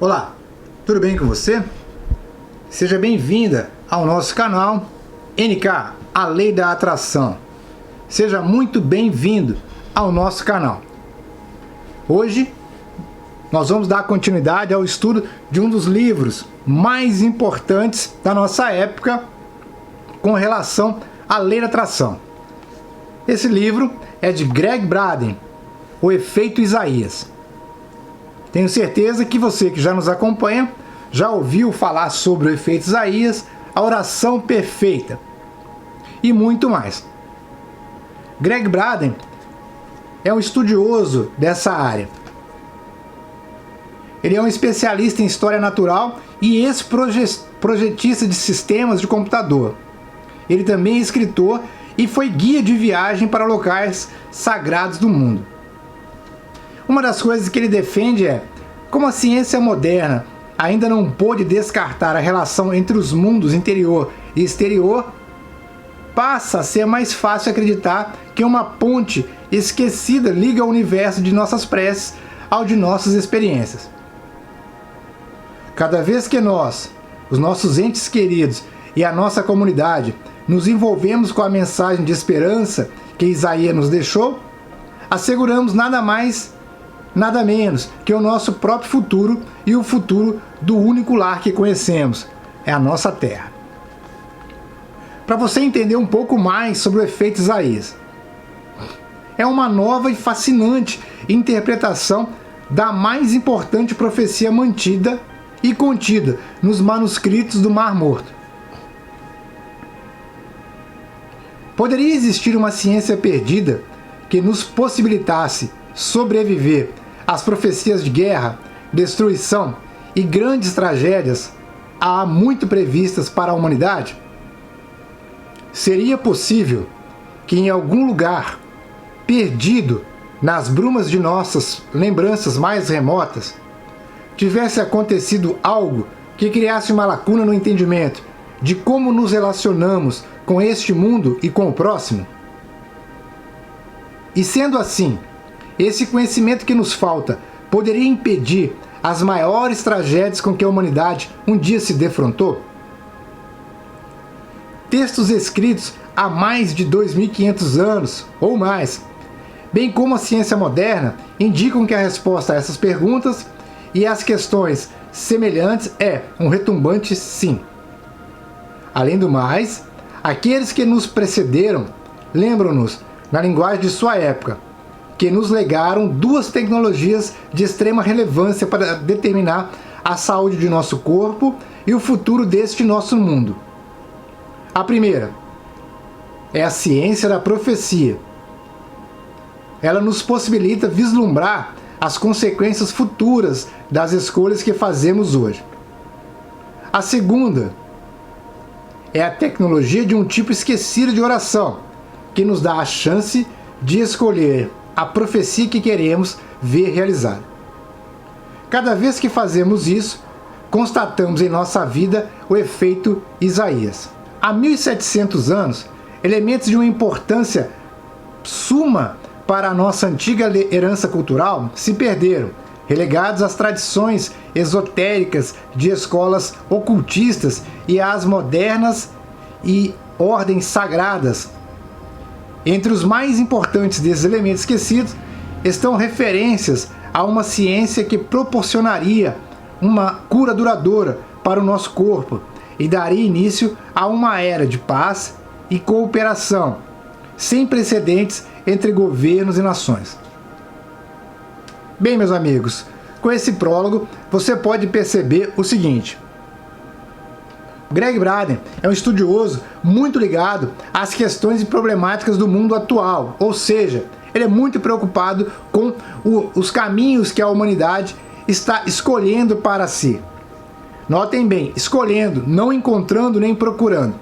Olá, tudo bem com você? Seja bem-vinda ao nosso canal NK, a Lei da Atração. Seja muito bem-vindo ao nosso canal. Hoje nós vamos dar continuidade ao estudo de um dos livros mais importantes da nossa época com relação à Lei da Atração. Esse livro é de Gregg Braden, O Efeito Isaías. Tenho certeza que você que já nos acompanha já ouviu falar sobre o efeito Isaías, a oração perfeita e muito mais. Gregg Braden é um estudioso dessa área. Ele é um especialista em história natural e ex-projetista de sistemas de computador. Ele também é escritor e foi guia de viagem para locais sagrados do mundo. Uma das coisas que ele defende é como a ciência moderna ainda não pôde descartar a relação entre os mundos interior e exterior, passa a ser mais fácil acreditar que uma ponte esquecida liga o universo de nossas preces ao de nossas experiências. Cada vez que nós, os nossos entes queridos e a nossa comunidade nos envolvemos com a mensagem de esperança que Isaías nos deixou, asseguramos nada mais, nada menos que o nosso próprio futuro e o futuro do único lar que conhecemos, é a nossa Terra. Para você entender um pouco mais sobre o efeito Isaías, é uma nova e fascinante interpretação da mais importante profecia mantida e contida nos manuscritos do Mar Morto. Poderia existir uma ciência perdida que nos possibilitasse sobreviver às profecias de guerra, destruição e grandes tragédias há muito previstas para a humanidade? Seria possível que em algum lugar, perdido nas brumas de nossas lembranças mais remotas, tivesse acontecido algo que criasse uma lacuna no entendimento de como nos relacionamos com este mundo e com o próximo? E sendo assim, esse conhecimento que nos falta poderia impedir as maiores tragédias com que a humanidade um dia se defrontou? Textos escritos há mais de 2.500 anos ou mais, bem como a ciência moderna, indicam que a resposta a essas perguntas e às questões semelhantes é um retumbante sim. Além do mais, aqueles que nos precederam lembram-nos, na linguagem de sua época, que nos legaram duas tecnologias de extrema relevância para determinar a saúde de nosso corpo e o futuro deste nosso mundo. A primeira é a ciência da profecia. Ela nos possibilita vislumbrar as consequências futuras das escolhas que fazemos hoje. A segunda é a tecnologia de um tipo esquecido de oração, que nos dá a chance de escolher a profecia que queremos ver realizada. Cada vez que fazemos isso, constatamos em nossa vida o efeito Isaías. Há 1.700 anos, elementos de uma importância suma para a nossa antiga herança cultural se perderam, relegados às tradições esotéricas de escolas ocultistas e às modernas e ordens sagradas. Entre os mais importantes desses elementos esquecidos estão referências a uma ciência que proporcionaria uma cura duradoura para o nosso corpo e daria início a uma era de paz e cooperação sem precedentes entre governos e nações. Bem, meus amigos, com esse prólogo você pode perceber o seguinte: Gregg Braden é um estudioso muito ligado às questões e problemáticas do mundo atual, ou seja, ele é muito preocupado com os caminhos que a humanidade está escolhendo para si. Notem bem, escolhendo, não encontrando nem procurando.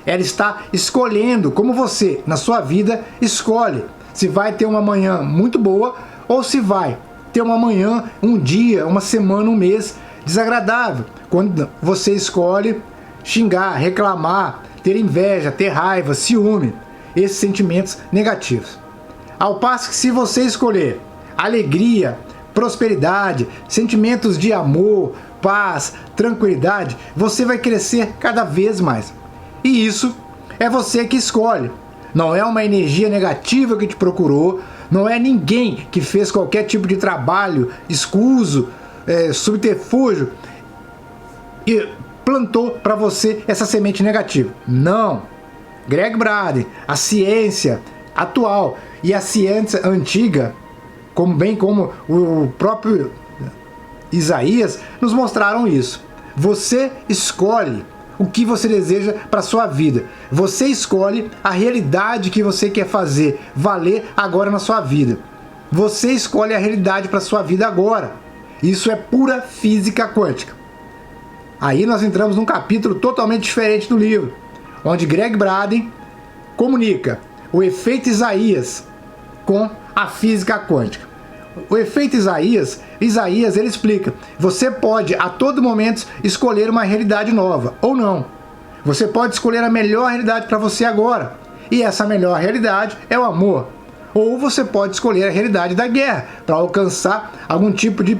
Ela está escolhendo, como você, na sua vida, escolhe se vai ter uma manhã muito boa ou se vai ter uma manhã, um dia, uma semana, um mês desagradável. Quando você escolhe xingar, reclamar, ter inveja, ter raiva, ciúme, esses sentimentos negativos. Ao passo que se você escolher alegria, prosperidade, sentimentos de amor, paz, tranquilidade, você vai crescer cada vez mais. E isso é você que escolhe. Não é uma energia negativa que te procurou, não é ninguém que fez qualquer tipo de trabalho escuso, subterfúgio e plantou para você essa semente negativa. Não. Greg Braden, a ciência atual e a ciência antiga, bem como o próprio Isaías, nos mostraram isso. Você escolhe o que você deseja para sua vida. Você escolhe a realidade que você quer fazer valer agora na sua vida. Você escolhe a realidade para sua vida agora. Isso é pura física quântica. Aí nós entramos num capítulo totalmente diferente do livro, onde Greg Braden comunica o efeito Isaías com a física quântica. O efeito Isaías ele explica, você pode a todo momento escolher uma realidade nova, ou não. Você pode escolher a melhor realidade para você agora, e essa melhor realidade é o amor. Ou você pode escolher a realidade da guerra, para alcançar algum tipo de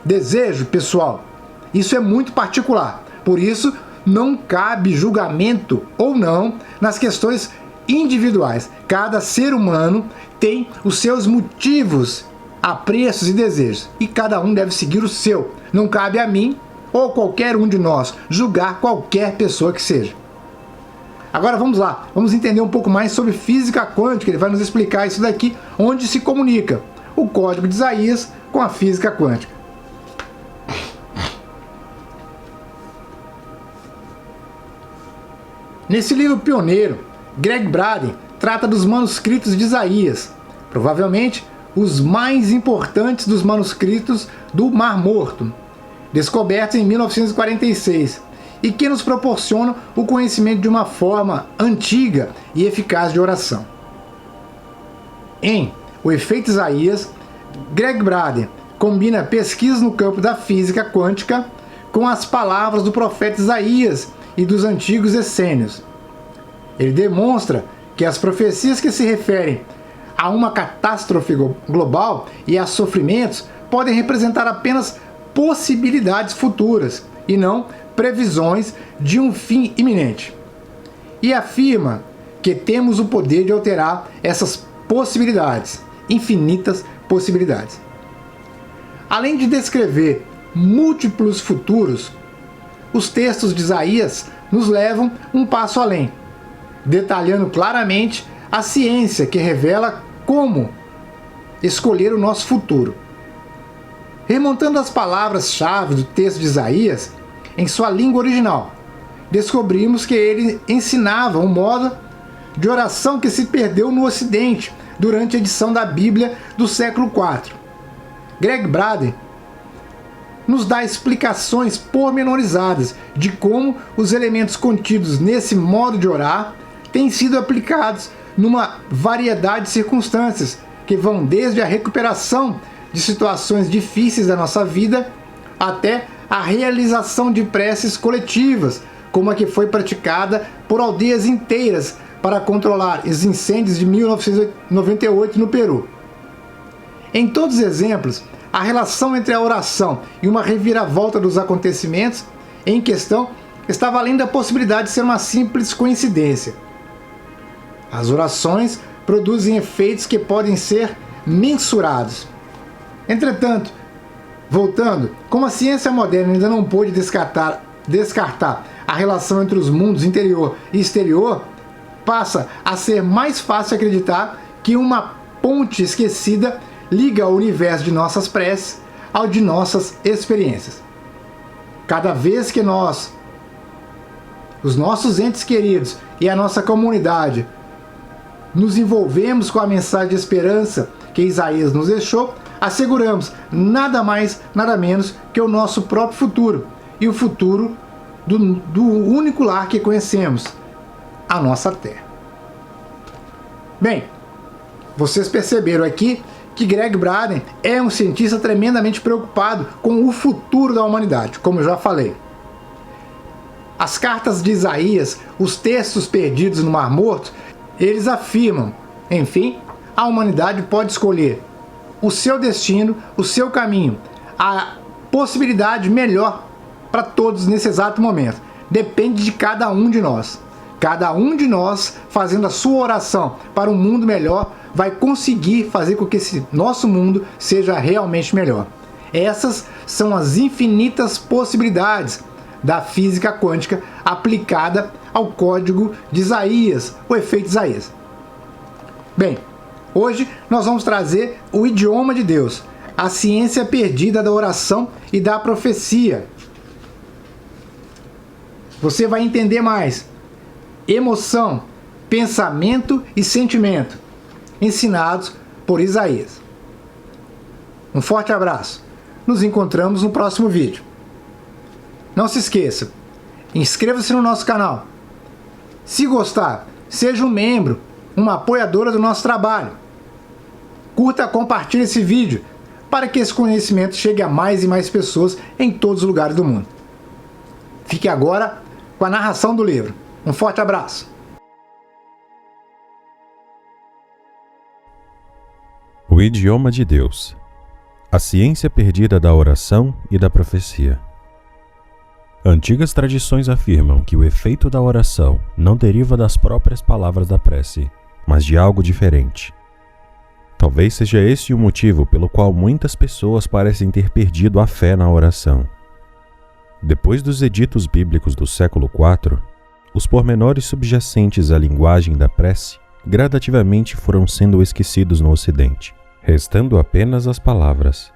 desejo pessoal. Isso é muito particular, por isso não cabe julgamento ou não nas questões individuais. Cada ser humano tem os seus motivos, apreços e desejos, e cada um deve seguir o seu. Não cabe a mim ou qualquer um de nós julgar qualquer pessoa que seja. Agora vamos lá, vamos entender um pouco mais sobre física quântica. Ele vai nos explicar isso daqui, onde se comunica o código de Isaías com a física quântica. Nesse livro pioneiro, Greg Braden trata dos manuscritos de Isaías, provavelmente os mais importantes dos manuscritos do Mar Morto, descobertos em 1946, e que nos proporcionam o conhecimento de uma forma antiga e eficaz de oração. Em O Efeito Isaías, Greg Braden combina pesquisas no campo da física quântica com as palavras do profeta Isaías e dos antigos essênios. Ele demonstra que as profecias que se referem a uma catástrofe global e a sofrimentos podem representar apenas possibilidades futuras e não previsões de um fim iminente. E afirma que temos o poder de alterar essas possibilidades, infinitas possibilidades. Além de descrever múltiplos futuros, os textos de Isaías nos levam um passo além, detalhando claramente a ciência que revela como escolher o nosso futuro. Remontando as palavras-chave do texto de Isaías em sua língua original, descobrimos que ele ensinava um modo de oração que se perdeu no Ocidente durante a edição da Bíblia do século IV. Greg Braden nos dá explicações pormenorizadas de como os elementos contidos nesse modo de orar têm sido aplicados numa variedade de circunstâncias que vão desde a recuperação de situações difíceis da nossa vida até a realização de preces coletivas, como a que foi praticada por aldeias inteiras para controlar os incêndios de 1998 no Peru. Em todos os exemplos, a relação entre a oração e uma reviravolta dos acontecimentos em questão estava além da possibilidade de ser uma simples coincidência. As orações produzem efeitos que podem ser mensurados. Entretanto, voltando, como a ciência moderna ainda não pôde descartar a relação entre os mundos interior e exterior, passa a ser mais fácil acreditar que uma ponte esquecida liga o universo de nossas preces ao de nossas experiências. Cada vez que nós, os nossos entes queridos e a nossa comunidade nos envolvemos com a mensagem de esperança que Isaías nos deixou, asseguramos nada mais, nada menos que o nosso próprio futuro e o futuro do único lar que conhecemos, a nossa Terra. Bem, vocês perceberam aqui que Greg Braden é um cientista tremendamente preocupado com o futuro da humanidade, como eu já falei. As cartas de Isaías, os textos perdidos no Mar Morto, eles afirmam, enfim, a humanidade pode escolher o seu destino, o seu caminho, a possibilidade melhor para todos nesse exato momento. Depende de cada um de nós. Cada um de nós, fazendo a sua oração para um mundo melhor, vai conseguir fazer com que esse nosso mundo seja realmente melhor. Essas são as infinitas possibilidades da física quântica aplicada ao código de Isaías, o efeito Isaías. Bem, hoje nós vamos trazer o idioma de Deus, a ciência perdida da oração e da profecia. Você vai entender mais emoção, pensamento e sentimento, ensinados por Isaías. Um forte abraço. Nos encontramos no próximo vídeo. Não se esqueça, inscreva-se no nosso canal. Se gostar, seja um membro, uma apoiadora do nosso trabalho. Curta e compartilhe esse vídeo para que esse conhecimento chegue a mais e mais pessoas em todos os lugares do mundo. Fique agora com a narração do livro. Um forte abraço. O idioma de Deus. A ciência perdida da oração e da profecia. Antigas tradições afirmam que o efeito da oração não deriva das próprias palavras da prece, mas de algo diferente. Talvez seja esse o motivo pelo qual muitas pessoas parecem ter perdido a fé na oração. Depois dos editos bíblicos do século IV, os pormenores subjacentes à linguagem da prece gradativamente foram sendo esquecidos no Ocidente, restando apenas as palavras.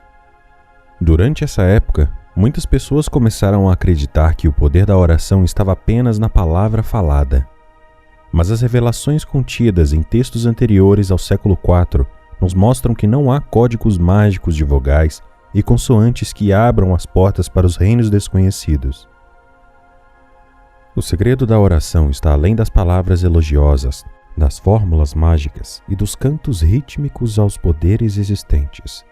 Durante essa época, muitas pessoas começaram a acreditar que o poder da oração estava apenas na palavra falada. Mas as revelações contidas em textos anteriores ao século IV nos mostram que não há códigos mágicos de vogais e consoantes que abram as portas para os reinos desconhecidos. O segredo da oração está além das palavras elogiosas, das fórmulas mágicas e dos cantos rítmicos aos poderes existentes.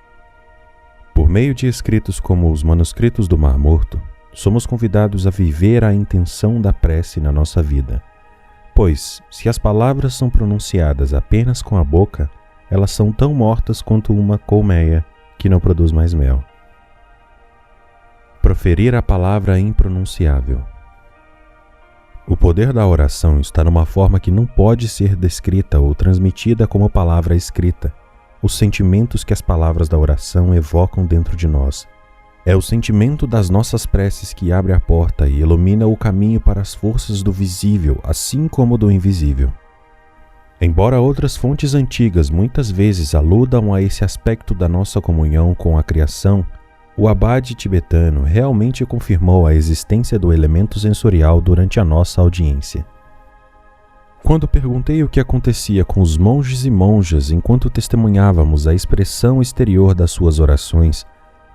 Por meio de escritos como os manuscritos do Mar Morto, somos convidados a viver a intenção da prece na nossa vida. Pois, se as palavras são pronunciadas apenas com a boca, elas são tão mortas quanto uma colmeia que não produz mais mel. Proferir a palavra impronunciável. O poder da oração está numa forma que não pode ser descrita ou transmitida como palavra escrita. Os sentimentos que as palavras da oração evocam dentro de nós. É o sentimento das nossas preces que abre a porta e ilumina o caminho para as forças do visível, assim como do invisível. Embora outras fontes antigas muitas vezes aludam a esse aspecto da nossa comunhão com a criação, o abade tibetano realmente confirmou a existência do elemento sensorial durante a nossa audiência. Quando perguntei o que acontecia com os monges e monjas enquanto testemunhávamos a expressão exterior das suas orações,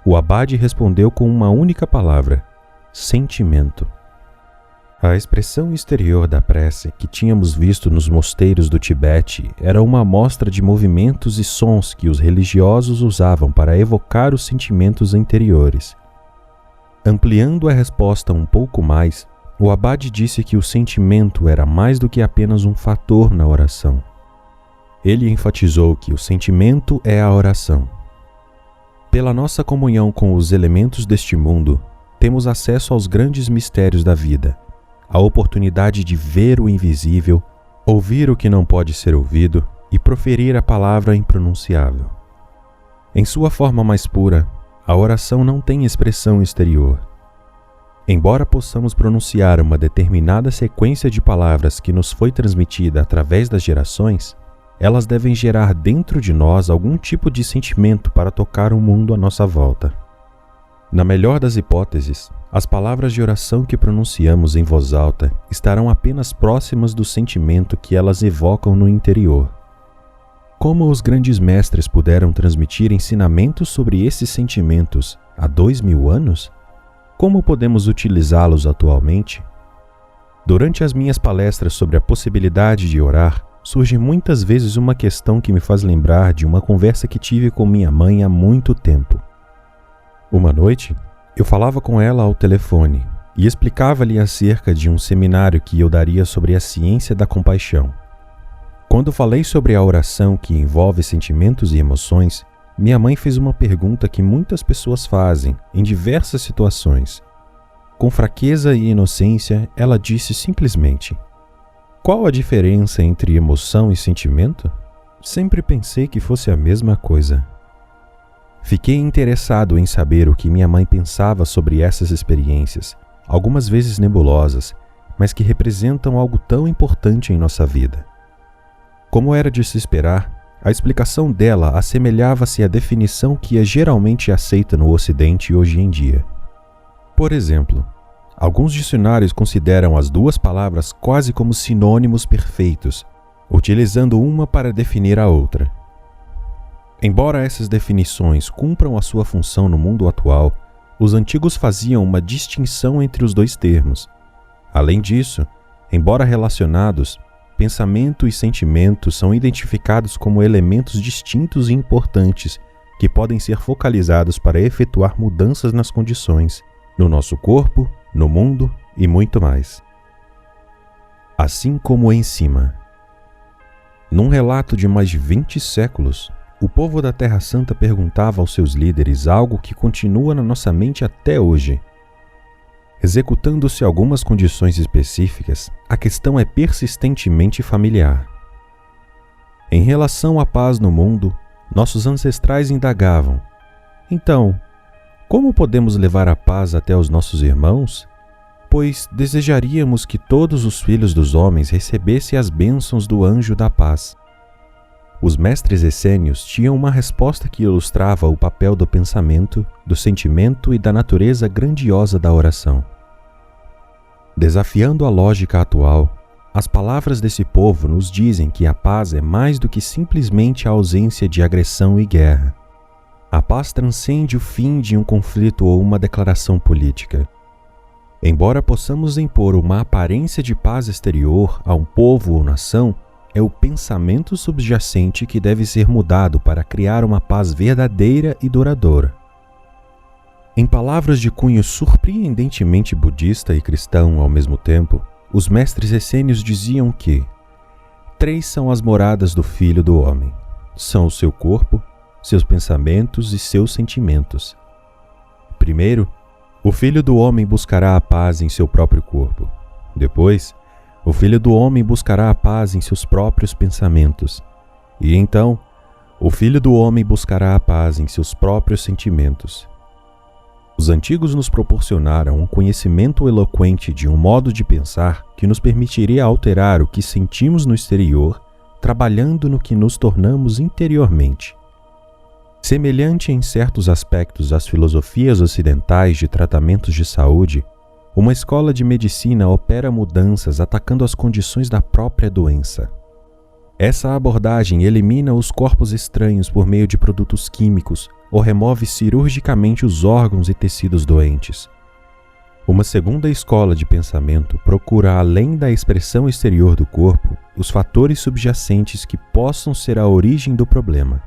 o abade respondeu com uma única palavra: sentimento. A expressão exterior da prece que tínhamos visto nos mosteiros do Tibete era uma amostra de movimentos e sons que os religiosos usavam para evocar os sentimentos interiores. Ampliando a resposta um pouco mais, o abade disse que o sentimento era mais do que apenas um fator na oração. Ele enfatizou que o sentimento é a oração. Pela nossa comunhão com os elementos deste mundo, temos acesso aos grandes mistérios da vida, a oportunidade de ver o invisível, ouvir o que não pode ser ouvido e proferir a palavra impronunciável. Em sua forma mais pura, a oração não tem expressão exterior. Embora possamos pronunciar uma determinada sequência de palavras que nos foi transmitida através das gerações, elas devem gerar dentro de nós algum tipo de sentimento para tocar o mundo à nossa volta. Na melhor das hipóteses, as palavras de oração que pronunciamos em voz alta estarão apenas próximas do sentimento que elas evocam no interior. Como os grandes mestres puderam transmitir ensinamentos sobre esses sentimentos há 2000 anos? Como podemos utilizá-los atualmente? Durante as minhas palestras sobre a possibilidade de orar, surge muitas vezes uma questão que me faz lembrar de uma conversa que tive com minha mãe há muito tempo. Uma noite, eu falava com ela ao telefone e explicava-lhe acerca de um seminário que eu daria sobre a ciência da compaixão. Quando falei sobre a oração que envolve sentimentos e emoções, minha mãe fez uma pergunta que muitas pessoas fazem em diversas situações. Com fraqueza e inocência, ela disse simplesmente: "Qual a diferença entre emoção e sentimento?" Sempre pensei que fosse a mesma coisa. Fiquei interessado em saber o que minha mãe pensava sobre essas experiências, algumas vezes nebulosas, mas que representam algo tão importante em nossa vida. Como era de se esperar, a explicação dela assemelhava-se à definição que é geralmente aceita no Ocidente hoje em dia. Por exemplo, alguns dicionários consideram as duas palavras quase como sinônimos perfeitos, utilizando uma para definir a outra. Embora essas definições cumpram a sua função no mundo atual, os antigos faziam uma distinção entre os dois termos. Além disso, embora relacionados, pensamento e sentimento são identificados como elementos distintos e importantes que podem ser focalizados para efetuar mudanças nas condições, no nosso corpo, no mundo e muito mais. Assim como em cima. Num relato de mais de 20 séculos, o povo da Terra Santa perguntava aos seus líderes algo que continua na nossa mente até hoje. Executando-se algumas condições específicas, a questão é persistentemente familiar. Em relação à paz no mundo, nossos ancestrais indagavam: então, como podemos levar a paz até os nossos irmãos? Pois desejaríamos que todos os filhos dos homens recebessem as bênçãos do anjo da paz. Os mestres essênios tinham uma resposta que ilustrava o papel do pensamento, do sentimento e da natureza grandiosa da oração. Desafiando a lógica atual, as palavras desse povo nos dizem que a paz é mais do que simplesmente a ausência de agressão e guerra. A paz transcende o fim de um conflito ou uma declaração política. Embora possamos impor uma aparência de paz exterior a um povo ou nação, é o pensamento subjacente que deve ser mudado para criar uma paz verdadeira e duradoura. Em palavras de cunho surpreendentemente budista e cristão ao mesmo tempo, os mestres essênios diziam que 3 são as moradas do Filho do Homem. São o seu corpo, seus pensamentos e seus sentimentos. Primeiro, o Filho do Homem buscará a paz em seu próprio corpo. Depois, o Filho do Homem buscará a paz em seus próprios pensamentos. E então, o Filho do Homem buscará a paz em seus próprios sentimentos. Os antigos nos proporcionaram um conhecimento eloquente de um modo de pensar que nos permitiria alterar o que sentimos no exterior, trabalhando no que nos tornamos interiormente. Semelhante em certos aspectos às filosofias ocidentais de tratamentos de saúde, uma escola de medicina opera mudanças atacando as condições da própria doença. Essa abordagem elimina os corpos estranhos por meio de produtos químicos ou remove cirurgicamente os órgãos e tecidos doentes. Uma segunda escola de pensamento procura, além da expressão exterior do corpo, os fatores subjacentes que possam ser a origem do problema.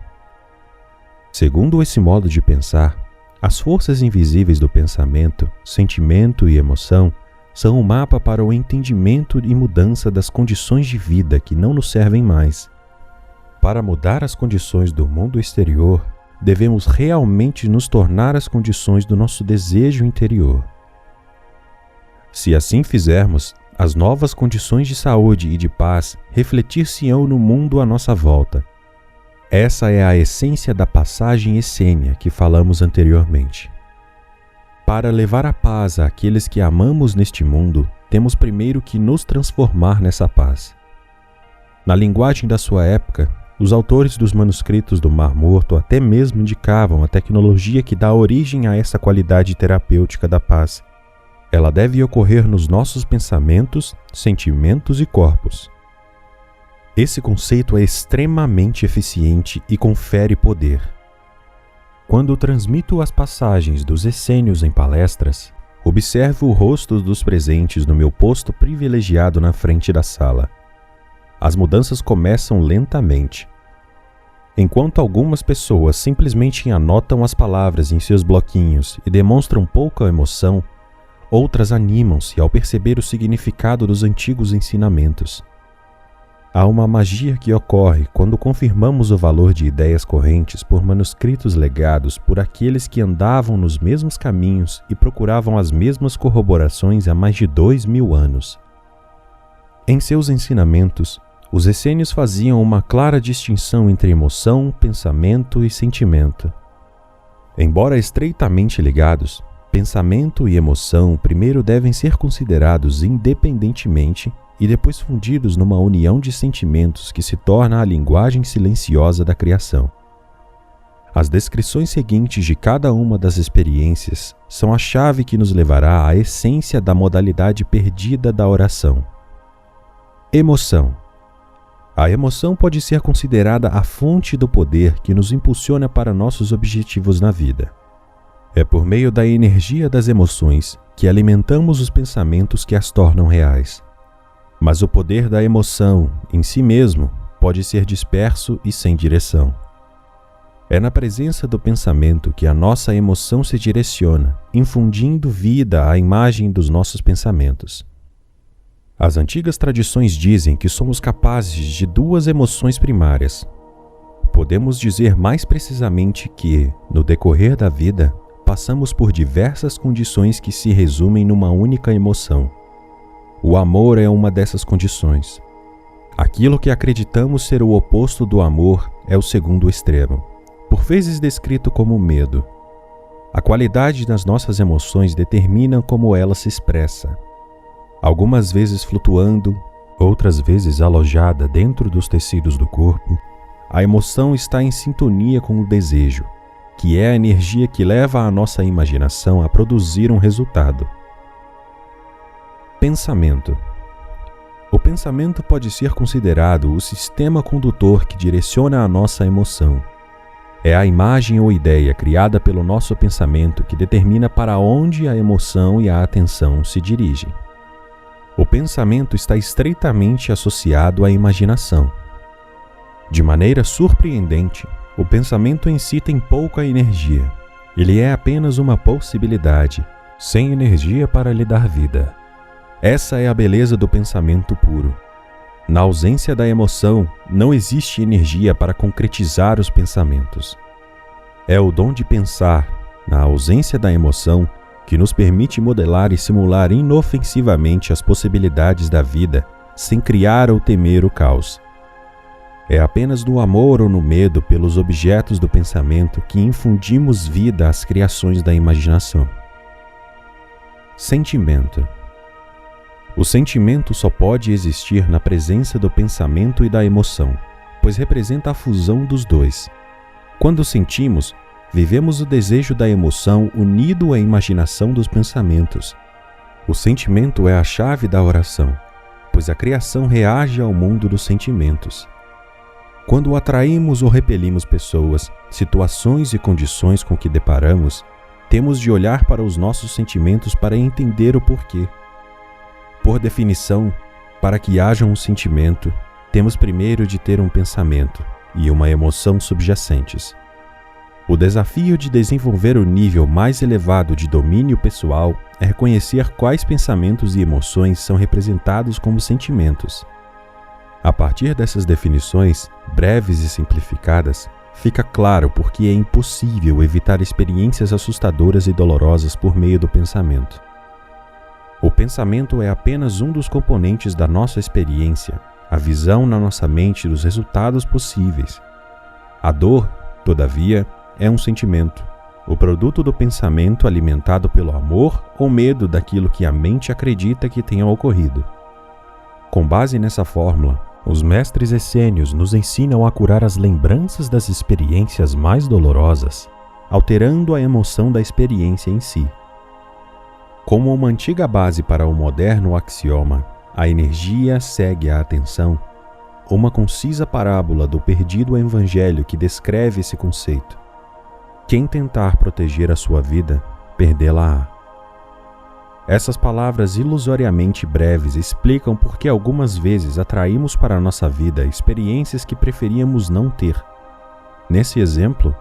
Segundo esse modo de pensar, as forças invisíveis do pensamento, sentimento e emoção são um mapa para o entendimento e mudança das condições de vida que não nos servem mais. Para mudar as condições do mundo exterior, devemos realmente nos tornar as condições do nosso desejo interior. Se assim fizermos, as novas condições de saúde e de paz refletir-se-ão no mundo à nossa volta. Essa é a essência da passagem essênia que falamos anteriormente. Para levar a paz àqueles que amamos neste mundo, temos primeiro que nos transformar nessa paz. Na linguagem da sua época, os autores dos manuscritos do Mar Morto até mesmo indicavam a tecnologia que dá origem a essa qualidade terapêutica da paz. Ela deve ocorrer nos nossos pensamentos, sentimentos e corpos. Esse conceito é extremamente eficiente e confere poder. Quando transmito as passagens dos essênios em palestras, observo o rosto dos presentes no meu posto privilegiado na frente da sala. As mudanças começam lentamente. Enquanto algumas pessoas simplesmente anotam as palavras em seus bloquinhos e demonstram pouca emoção, outras animam-se ao perceber o significado dos antigos ensinamentos. Há uma magia que ocorre quando confirmamos o valor de ideias correntes por manuscritos legados por aqueles que andavam nos mesmos caminhos e procuravam as mesmas corroborações há mais de 2000 anos. Em seus ensinamentos, os essênios faziam uma clara distinção entre emoção, pensamento e sentimento. Embora estreitamente ligados, pensamento e emoção primeiro devem ser considerados independentemente e depois fundidos numa união de sentimentos que se torna a linguagem silenciosa da criação. As descrições seguintes de cada uma das experiências são a chave que nos levará à essência da modalidade perdida da oração. Emoção. A emoção pode ser considerada a fonte do poder que nos impulsiona para nossos objetivos na vida. É por meio da energia das emoções que alimentamos os pensamentos que as tornam reais. Mas o poder da emoção, em si mesmo, pode ser disperso e sem direção. É na presença do pensamento que a nossa emoção se direciona, infundindo vida à imagem dos nossos pensamentos. As antigas tradições dizem que somos capazes de 2 emoções primárias. Podemos dizer mais precisamente que, no decorrer da vida, passamos por diversas condições que se resumem numa única emoção. O amor é uma dessas condições. Aquilo que acreditamos ser o oposto do amor é o segundo extremo, por vezes descrito como medo. A qualidade das nossas emoções determina como ela se expressa. Algumas vezes flutuando, outras vezes alojada dentro dos tecidos do corpo, a emoção está em sintonia com o desejo, que é a energia que leva a nossa imaginação a produzir um resultado. Pensamento. O pensamento pode ser considerado o sistema condutor que direciona a nossa emoção. É a imagem ou ideia criada pelo nosso pensamento que determina para onde a emoção e a atenção se dirigem. O pensamento está estreitamente associado à imaginação. De maneira surpreendente, o pensamento em si tem pouca energia. Ele é apenas uma possibilidade, sem energia para lhe dar vida. Essa é a beleza do pensamento puro. Na ausência da emoção, não existe energia para concretizar os pensamentos. É o dom de pensar, na ausência da emoção, que nos permite modelar e simular inofensivamente as possibilidades da vida, sem criar ou temer o caos. É apenas no amor ou no medo pelos objetos do pensamento que infundimos vida às criações da imaginação. Sentimento. O sentimento só pode existir na presença do pensamento e da emoção, pois representa a fusão dos dois. Quando sentimos, vivemos o desejo da emoção unido à imaginação dos pensamentos. O sentimento é a chave da oração, pois a criação reage ao mundo dos sentimentos. Quando atraímos ou repelimos pessoas, situações e condições com que deparamos, temos de olhar para os nossos sentimentos para entender o porquê. Por definição, para que haja um sentimento, temos primeiro de ter um pensamento e uma emoção subjacentes. O desafio de desenvolver o nível mais elevado de domínio pessoal é reconhecer quais pensamentos e emoções são representados como sentimentos. A partir dessas definições, breves e simplificadas, fica claro por que é impossível evitar experiências assustadoras e dolorosas por meio do pensamento. O pensamento é apenas um dos componentes da nossa experiência, a visão na nossa mente dos resultados possíveis. A dor, todavia, é um sentimento, o produto do pensamento alimentado pelo amor ou medo daquilo que a mente acredita que tenha ocorrido. Com base nessa fórmula, os mestres essênios nos ensinam a curar as lembranças das experiências mais dolorosas, alterando a emoção da experiência em si. Como uma antiga base para o moderno axioma, a energia segue a atenção, uma concisa parábola do perdido evangelho que descreve esse conceito. Quem tentar proteger a sua vida, perdê-la-á. Essas palavras ilusoriamente breves explicam por que algumas vezes atraímos para a nossa vida experiências que preferíamos não ter. Nesse exemplo,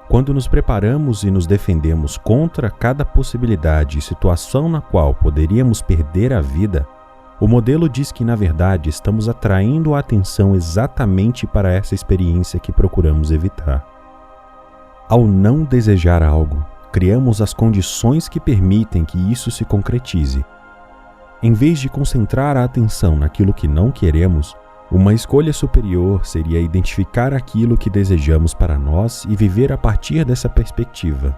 quando nos preparamos e nos defendemos contra cada possibilidade e situação na qual poderíamos perder a vida, O modelo diz que, na verdade, estamos atraindo a atenção exatamente para essa experiência que procuramos evitar. Ao não desejar algo, criamos as condições que permitem que isso se concretize. Em vez de concentrar a atenção naquilo que não queremos, uma escolha superior seria identificar aquilo que desejamos para nós e viver a partir dessa perspectiva.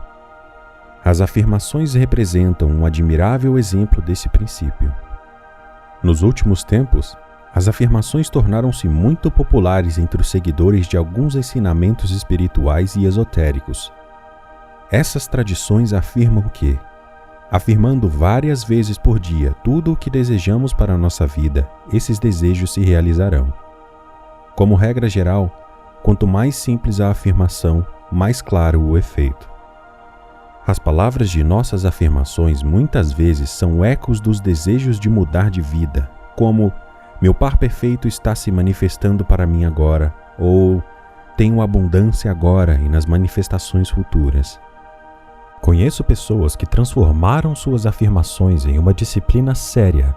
As afirmações representam um admirável exemplo desse princípio. Nos últimos tempos, as afirmações tornaram-se muito populares entre os seguidores de alguns ensinamentos espirituais e esotéricos. Essas tradições afirmam que, afirmando várias vezes por dia tudo o que desejamos para a nossa vida, esses desejos se realizarão. Como regra geral, quanto mais simples a afirmação, mais claro o efeito. As palavras de nossas afirmações muitas vezes são ecos dos desejos de mudar de vida, como "meu par perfeito está se manifestando para mim agora", ou "tenho abundância agora e nas manifestações futuras". Conheço pessoas que transformaram suas afirmações em uma disciplina séria.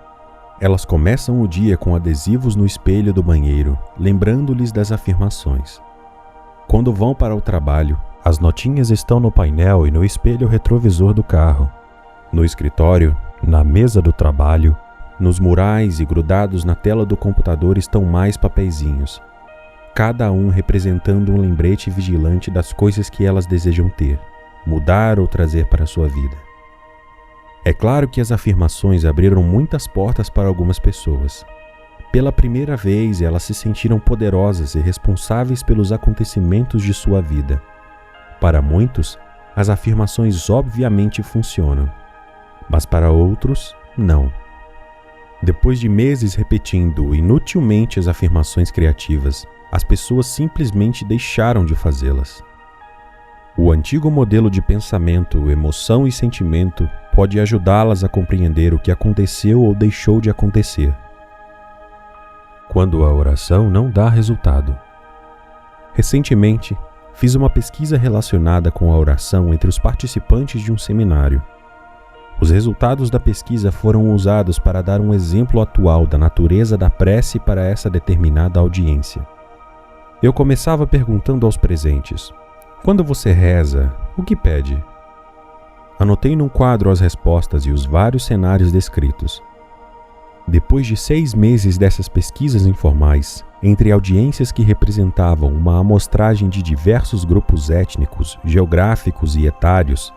Elas começam o dia com adesivos no espelho do banheiro, lembrando-lhes das afirmações. Quando vão para o trabalho, as notinhas estão no painel e no espelho retrovisor do carro. No escritório, na mesa do trabalho, nos murais e grudados na tela do computador estão mais papeizinhos, cada um representando um lembrete vigilante das coisas que elas desejam ter, mudar ou trazer para a sua vida. É claro que as afirmações abriram muitas portas para algumas pessoas. Pela primeira vez, elas se sentiram poderosas e responsáveis pelos acontecimentos de sua vida. Para muitos, as afirmações obviamente funcionam, mas para outros, não. Depois de meses repetindo inutilmente as afirmações criativas, as pessoas simplesmente deixaram de fazê-las. O antigo modelo de pensamento, emoção e sentimento pode ajudá-las a compreender o que aconteceu ou deixou de acontecer. Quando a oração não dá resultado. Recentemente, fiz uma pesquisa relacionada com a oração entre os participantes de um seminário. Os resultados da pesquisa foram usados para dar um exemplo atual da natureza da prece para essa determinada audiência. Eu começava perguntando aos presentes: quando você reza, o que pede? Anotei num quadro as respostas e os vários cenários descritos. Depois de 6 meses dessas pesquisas informais, entre audiências que representavam uma amostragem de diversos grupos étnicos, geográficos e etários,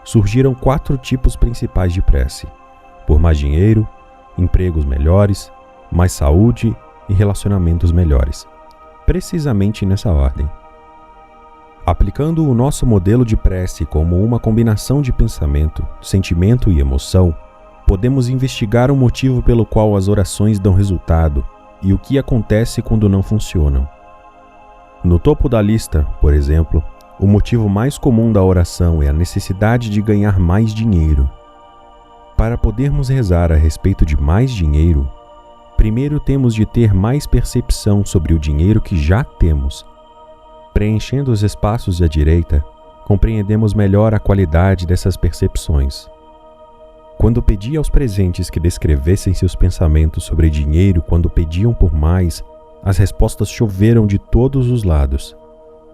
surgiram 4 tipos principais de prece: por mais dinheiro, empregos melhores, mais saúde e relacionamentos melhores, precisamente nessa ordem. Aplicando o nosso modelo de prece como uma combinação de pensamento, sentimento e emoção, podemos investigar o motivo pelo qual as orações dão resultado e o que acontece quando não funcionam. No topo da lista, por exemplo, o motivo mais comum da oração é a necessidade de ganhar mais dinheiro. Para podermos rezar a respeito de mais dinheiro, primeiro temos de ter mais percepção sobre o dinheiro que já temos. Preenchendo os espaços à direita, compreendemos melhor a qualidade dessas percepções. Quando pedi aos presentes que descrevessem seus pensamentos sobre dinheiro quando pediam por mais, as respostas choveram de todos os lados.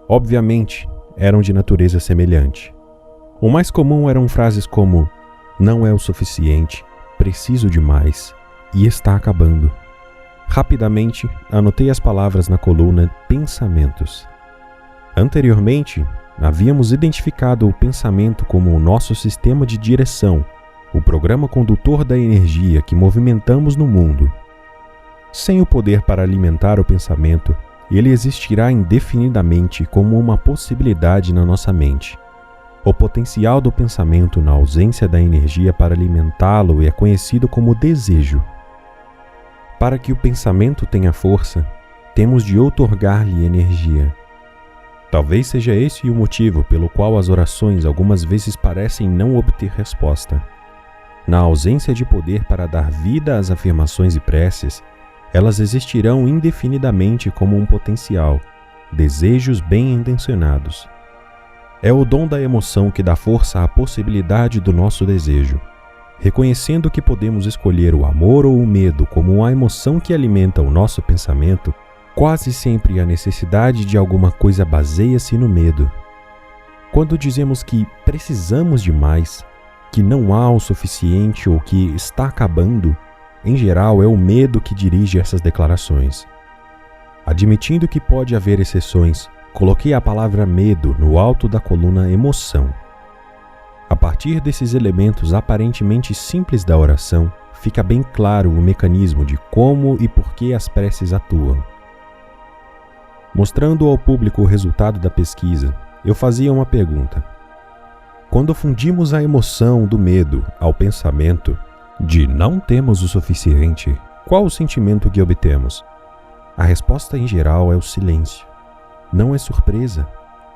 Obviamente, eram de natureza semelhante. O mais comum eram frases como: não é o suficiente, preciso de mais, e está acabando. Rapidamente, anotei as palavras na coluna Pensamentos. Anteriormente, havíamos identificado o pensamento como o nosso sistema de direção, o programa condutor da energia que movimentamos no mundo. Sem o poder para alimentar o pensamento, ele existirá indefinidamente como uma possibilidade na nossa mente. O potencial do pensamento na ausência da energia para alimentá-lo é conhecido como desejo. Para que o pensamento tenha força, temos de outorgar-lhe energia. Talvez seja esse o motivo pelo qual as orações algumas vezes parecem não obter resposta. Na ausência de poder para dar vida às afirmações e preces, elas existirão indefinidamente como um potencial, desejos bem intencionados. É o dom da emoção que dá força à possibilidade do nosso desejo. reconhecendo que podemos escolher o amor ou o medo como uma emoção que alimenta o nosso pensamento, quase sempre a necessidade de alguma coisa baseia-se no medo. Quando dizemos que precisamos de mais, que não há o suficiente ou que está acabando, em geral é o medo que dirige essas declarações. Admitindo que pode haver exceções, coloquei a palavra medo no alto da coluna emoção. A partir desses elementos aparentemente simples da oração, fica bem claro o mecanismo de como e por que as preces atuam. Mostrando ao público o resultado da pesquisa, eu fazia uma pergunta. Quando fundimos a emoção do medo ao pensamento de não temos o suficiente, qual o sentimento que obtemos? A resposta em geral é o silêncio. Não é surpresa,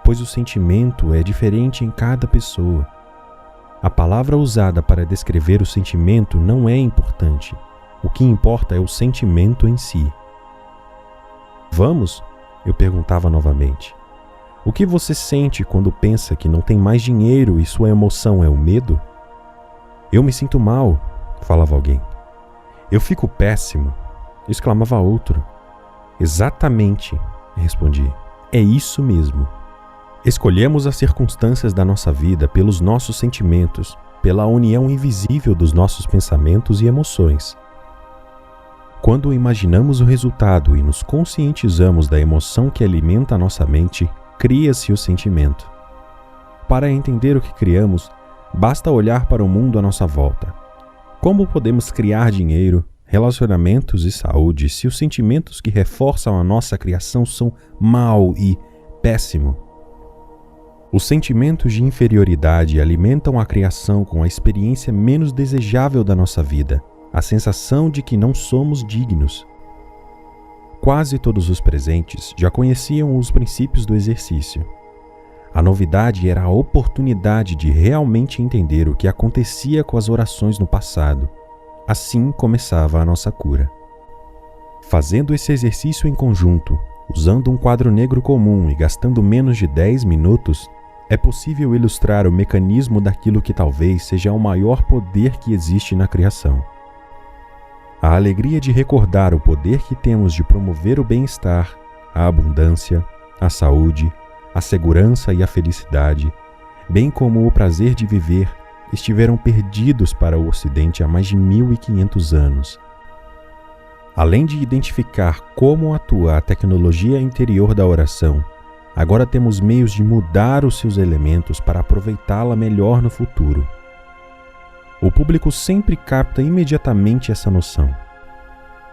pois o sentimento é diferente em cada pessoa. A palavra usada para descrever o sentimento não é importante. O que importa é o sentimento em si. Vamos? Eu perguntava novamente. O que você sente quando pensa que não tem mais dinheiro e sua emoção é o medo? Eu me sinto mal, falava alguém. Eu fico péssimo, exclamava outro. Exatamente, respondi. É isso mesmo. Escolhemos as circunstâncias da nossa vida pelos nossos sentimentos, pela união invisível dos nossos pensamentos e emoções. Quando imaginamos o resultado e nos conscientizamos da emoção que alimenta a nossa mente, cria-se o sentimento. Para entender o que criamos, basta olhar para o mundo à nossa volta. Como podemos criar dinheiro, relacionamentos e saúde se os sentimentos que reforçam a nossa criação são mal e péssimo? Os sentimentos de inferioridade alimentam a criação com a experiência menos desejável da nossa vida, a sensação de que não somos dignos. Quase todos os presentes já conheciam os princípios do exercício. A novidade era a oportunidade de realmente entender o que acontecia com as orações no passado. Assim começava a nossa cura. Fazendo esse exercício em conjunto, usando um quadro negro comum e gastando menos de 10 minutos, é possível ilustrar o mecanismo daquilo que talvez seja o maior poder que existe na criação. A alegria de recordar o poder que temos de promover o bem-estar, a abundância, a saúde, a segurança e a felicidade, bem como o prazer de viver, estiveram perdidos para o Ocidente há mais de 1500 anos. Além de identificar como atua a tecnologia interior da oração, agora temos meios de mudar os seus elementos para aproveitá-la melhor no futuro. O público sempre capta imediatamente essa noção.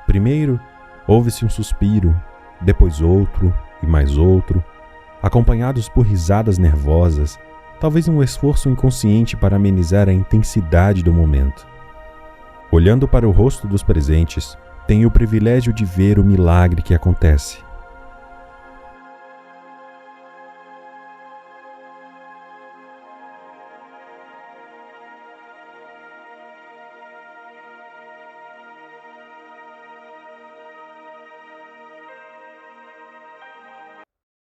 Primeiro, ouve-se um suspiro, depois outro e mais outro, acompanhados por risadas nervosas, talvez um esforço inconsciente para amenizar a intensidade do momento. Olhando para o rosto dos presentes, tenho o privilégio de ver o milagre que acontece.